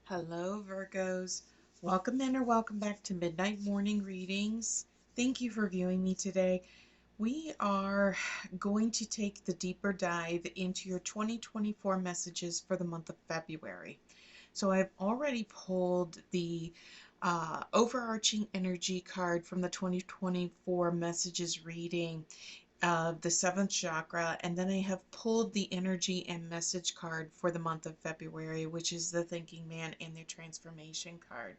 Hello, Virgos. Welcome in or welcome back to Midnight Morning Readings. Thank you for viewing me today. We are going to take the deeper dive into your 2024 messages for the month of February. So I've already pulled the overarching energy card from the 2024 messages reading of the seventh chakra, and then I have pulled the energy and message card for the month of February, which is the thinking man and the transformation card.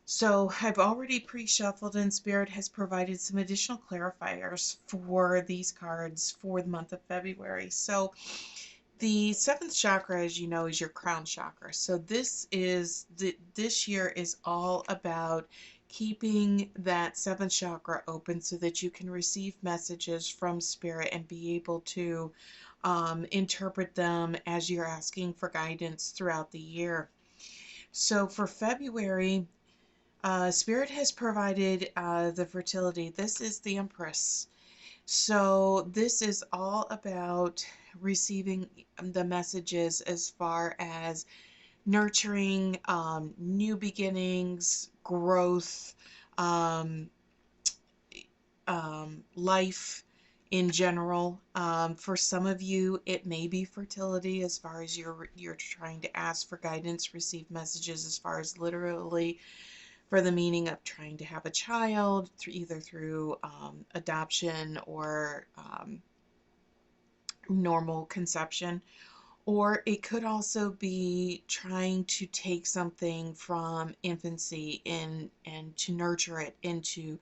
So I've already pre-shuffled, and Spirit has provided some additional clarifiers for these cards for the month of February. So the seventh chakra, as you know, is your crown chakra. So this year is all about keeping that seventh chakra open so that you can receive messages from Spirit and be able to interpret them as you're asking for guidance throughout the year. So for February, Spirit has provided the fertility. This is the Empress. So this is all about receiving the messages as far as nurturing new beginnings, growth, um, life in general. For some of you, it may be fertility as far as you're trying to ask for guidance, receive messages as far as literally for the meaning of trying to have a child, either through adoption or normal conception. Or it could also be trying to take something from infancy and to nurture it into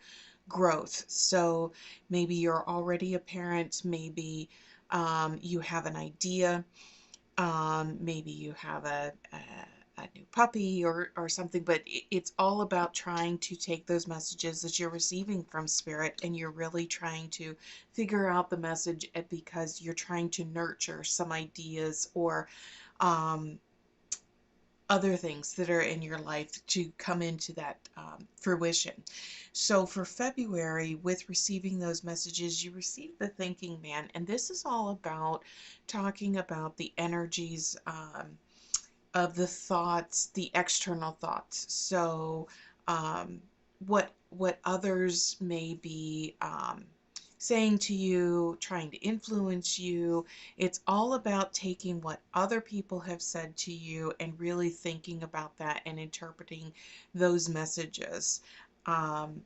growth. So maybe you're already a parent, maybe you have an idea, maybe you have a new puppy or something, but it's all about trying to take those messages that you're receiving from Spirit and you're really trying to figure out the message because you're trying to nurture some ideas or um, other things that are in your life to come into that fruition. So for February, with receiving those messages, you receive the thinking man, and this is all about talking about the energies of the thoughts, the external thoughts. So what others may be saying to you, trying to influence you. It's all about taking what other people have said to you and really thinking about that and interpreting those messages um,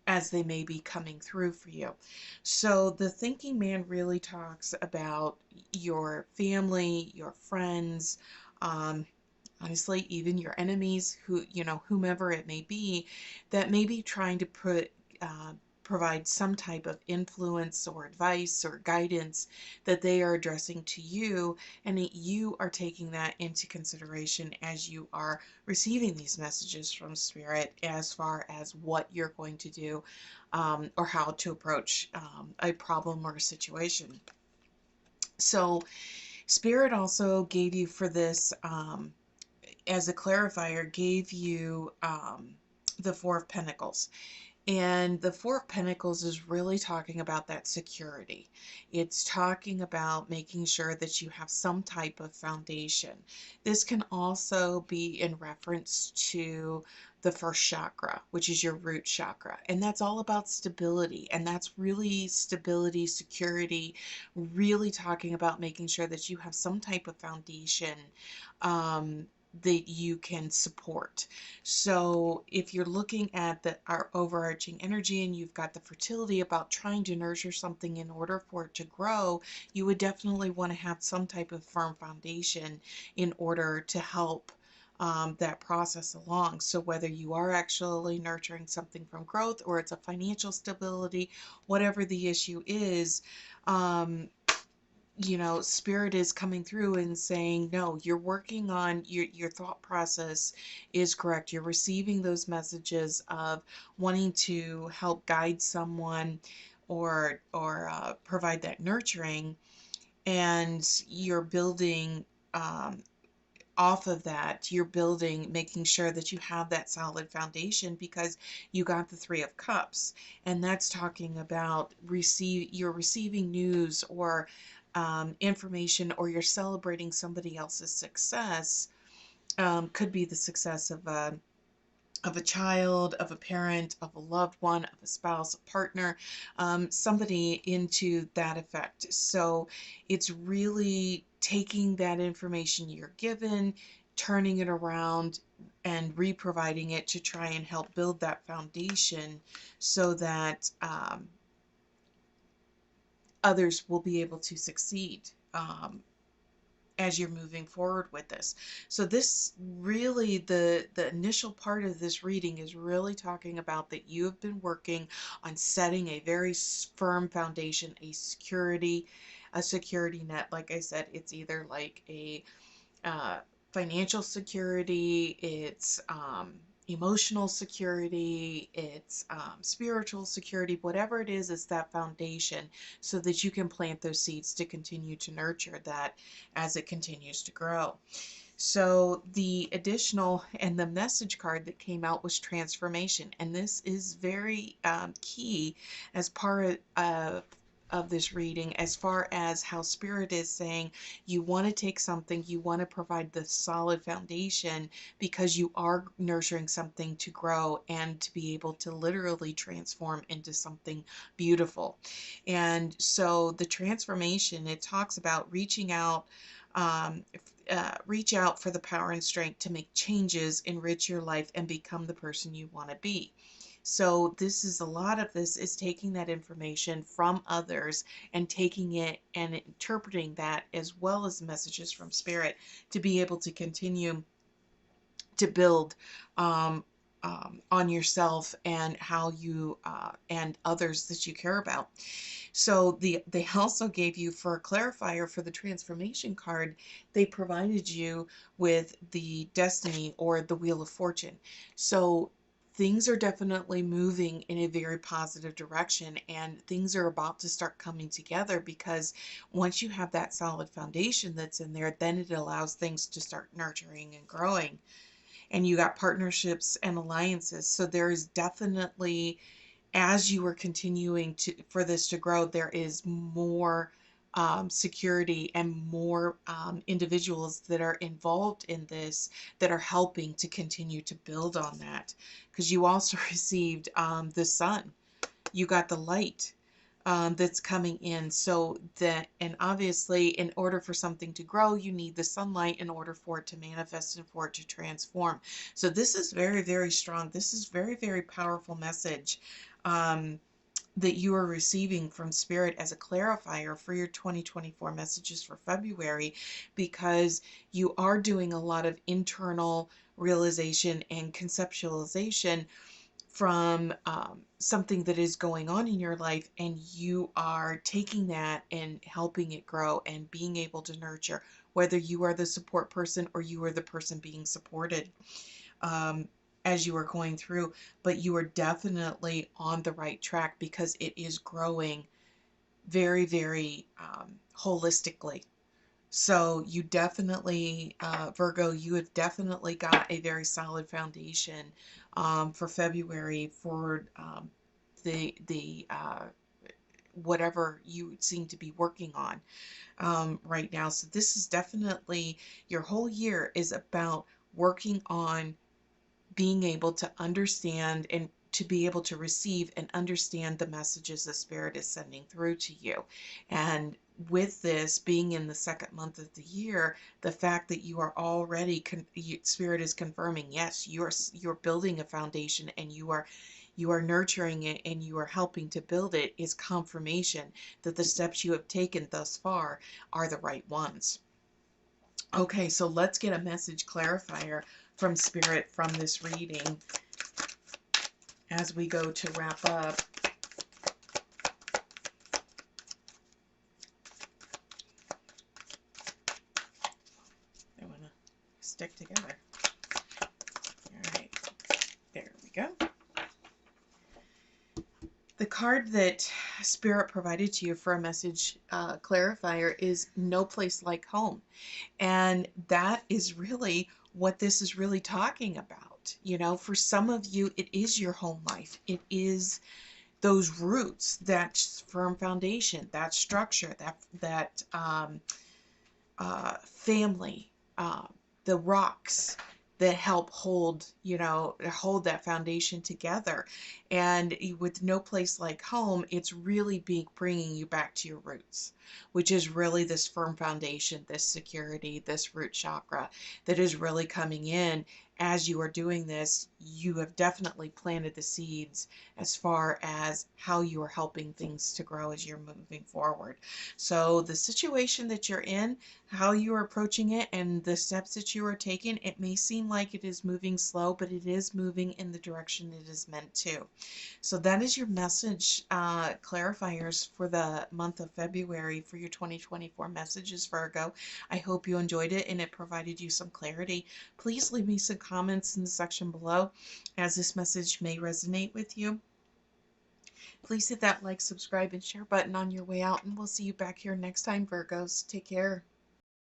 as they may be coming through for you. So the thinking man really talks about your family, your friends, um, honestly, even your enemies, whomever it may be, that may be trying to uh, provide some type of influence or advice or guidance that they are addressing to you, and that you are taking that into consideration as you are receiving these messages from Spirit as far as what you're going to do or how to approach a problem or a situation. So, Spirit also gave you for this. As a clarifier, gave you the Four of Pentacles. And the Four of Pentacles is really talking about that security. It's talking about making sure that you have some type of foundation. This can also be in reference to the first chakra, which is your root chakra. And that's all about stability. And that's really stability, security, really talking about making sure that you have some type of foundation that you can support. So if you're looking at our overarching energy and you've got the fertility about trying to nurture something in order for it to grow, you would definitely want to have some type of firm foundation in order to help that process along. So whether you are actually nurturing something from growth or it's a financial stability, whatever the issue is, Spirit is coming through and saying, no, you're working on your thought process is correct. You're receiving those messages of wanting to help guide someone or provide that nurturing, and you're building off of that. You're building, making sure that you have that solid foundation because you got the Three of Cups, and that's talking about you're receiving news or information, or you're celebrating somebody else's success. Could be the success of a child, of a parent, of a loved one, of a spouse, a partner, somebody into that effect. So it's really taking that information you're given, turning it around, and re-providing it to try and help build that foundation so that others will be able to succeed. As you're moving forward with this. So this really, the initial part of this reading is really talking about that you have been working on setting a very firm foundation, a security net. Like I said, it's either like a uh, financial security, it's emotional security, it's spiritual security, whatever it is that foundation, so that you can plant those seeds to continue to nurture that as it continues to grow. So the additional and the message card that came out was transformation, and this is very key as part of this reading, as far as how Spirit is saying you want to take something, you want to provide the solid foundation because you are nurturing something to grow and to be able to literally transform into something beautiful. And so the transformation, it talks about um, reach out for the power and strength to make changes, enrich your life, and become the person you want to be. So this is a lot of this is taking that information from others and taking it and interpreting that, as well as messages from Spirit, to be able to continue to build um, on yourself and how you and others that you care about. So they also gave you, for a clarifier for the transformation card, they provided you with the destiny or the wheel of fortune. So things are definitely moving in a very positive direction, and things are about to start coming together, because once you have that solid foundation that's in there, then it allows things to start nurturing and growing. And you got partnerships and alliances. So there is definitely, as you are continuing to for this to grow, there is more security and more individuals that are involved in this, that are helping to continue to build on that. Because you also received the sun, you got the light that's coming in. So that, and obviously, in order for something to grow, you need the sunlight in order for it to manifest and for it to transform. So this is very, very strong. This is very, very powerful message that you are receiving from Spirit as a clarifier for your 2024 messages for February, because you are doing a lot of internal realization and conceptualization from something that is going on in your life, and you are taking that and helping it grow and being able to nurture, whether you are the support person or you are the person being supported um, as you are going through. But you are definitely on the right track, because it is growing very, very holistically. So you definitely, Virgo, you have definitely got a very solid foundation for February for the whatever you seem to be working on right now. So this is definitely, your whole year is about working on being able to understand and to be able to receive and understand the messages the Spirit is sending through to you. And with this being in the second month of the year, the fact that you are already, Spirit is confirming, yes, you're building a foundation, and you are nurturing it, and you are helping to build it, is confirmation that the steps you have taken thus far are the right ones. Okay, so let's get a message clarifier from Spirit from this reading as we go to wrap up. They want to stick together. All right, there we go. The card that Spirit provided to you for a message clarifier is No Place Like Home. And that is really what this is really talking about. You know, for some of you, it is your home life. It is those roots, that firm foundation, that structure, that family, uh, the rocks that help hold, hold that foundation together. And with no place like home, it's really bringing you back to your roots, which is really this firm foundation, this security, this root chakra that is really coming in. As you are doing this, you have definitely planted the seeds as far as how you are helping things to grow as you're moving forward. So the situation that you're in, how you are approaching it, and the steps that you are taking, it may seem like it is moving slow, but it is moving in the direction it is meant to. So that is your message, clarifiers, for the month of February for your 2024 messages, Virgo. I hope you enjoyed it and it provided you some clarity. Please leave me some comments in the section below, as this message may resonate with you. Please hit that like, subscribe, and share button on your way out, and we'll see you back here next time, Virgos. Take care.